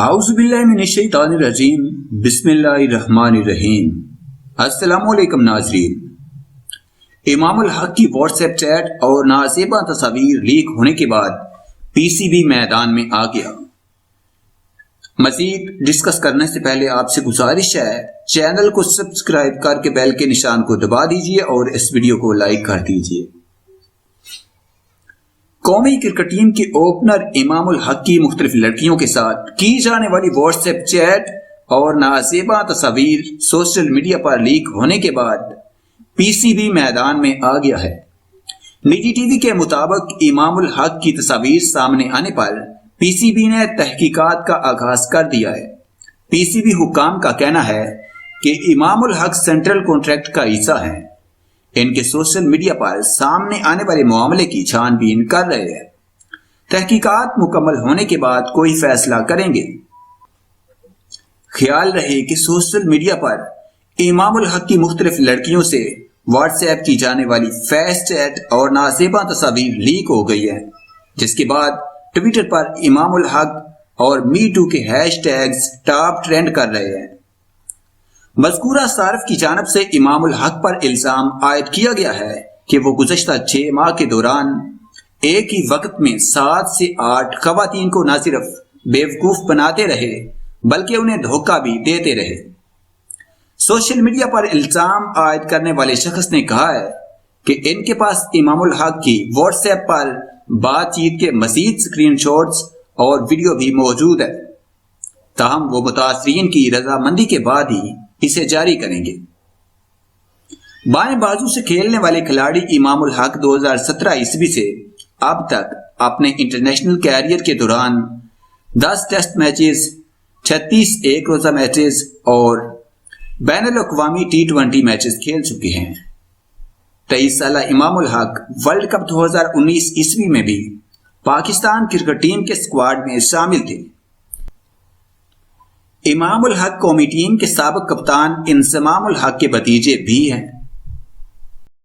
اعوذ باللہ من الشیطان الرجیم بسم اللہ الرحمن الرحیم۔ السلام علیکم ناظرین۔ امام الحق کی واٹس ایپ چیٹ اور نازیبا تصاویر لیک ہونے کے بعد پی سی بی میدان میں آ گیا۔ مزید ڈسکس کرنے سے پہلے آپ سے گزارش ہے چینل کو سبسکرائب کر کے بیل کے نشان کو دبا دیجئے اور اس ویڈیو کو لائک کر دیجئے۔ قومی کرکٹ ٹیم کے اوپنر امام الحق کی مختلف لڑکیوں کے ساتھ کی جانے والی واٹس ایپ چیٹ اور نازیبا تصاویر سوشل میڈیا پر لیک ہونے کے بعد پی سی بی میدان میں آ گیا ہے۔ نجی ٹی وی کے مطابق امام الحق کی تصاویر سامنے آنے پر پی سی بی نے تحقیقات کا آغاز کر دیا ہے۔ پی سی بی حکام کا کہنا ہے کہ امام الحق سینٹرل کانٹریکٹ کا حصہ ہیں۔ ان کے سوشل میڈیا پر سامنے آنے والے معاملے کی چھان بین کر رہے ہیں۔ تحقیقات مکمل ہونے کے بعد کوئی فیصلہ کریں گے۔ خیال رہے کہ سوشل میڈیا پر امام الحق کی مختلف لڑکیوں سے واٹس ایپ کی جانے والی فیس چیٹ اور نازیبا تصاویر لیک ہو گئی ہے، جس کے بعد ٹویٹر پر امام الحق اور می ٹو کے ہیش ٹیگز ٹاپ ٹرینڈ کر رہے ہیں۔ مذکورہ صارف کی جانب سے امام الحق پر الزام عائد کیا گیا ہے کہ وہ گزشتہ 6 ماہ کے دوران ایک ہی وقت میں 7 سے 8 خواتین کو نہ صرف بیوقوف بناتے رہے بلکہ انہیں دھوکہ بھی دیتے رہے۔ سوشل میڈیا پر الزام عائد کرنے والے شخص نے کہا ہے کہ ان کے پاس امام الحق کی واٹس ایپ پر بات چیت کے مزید اسکرین شاٹس اور ویڈیو بھی موجود ہے، تاہم وہ متاثرین کی رضامندی کے بعد ہی اسے جاری کریں گے۔ بائیں بازو سے کھیلنے والے کھلاڑی امام الحق 2017 عیسوی سے اب تک اپنے انٹرنیشنل کیریئر کے دوران 10 ٹیسٹ میچز، 36 ایک روزہ میچز اور بین الاقوامی T20 میچز کھیل چکے ہیں۔ 23 سالہ امام الحق ورلڈ کپ 2019 عیسوی میں بھی پاکستان کرکٹ ٹیم کے اسکواڈ میں شامل تھے۔ امام الحق قومی ٹیم کے سابق کپتان انضمام الحق کے بھتیجے بھی ہیں۔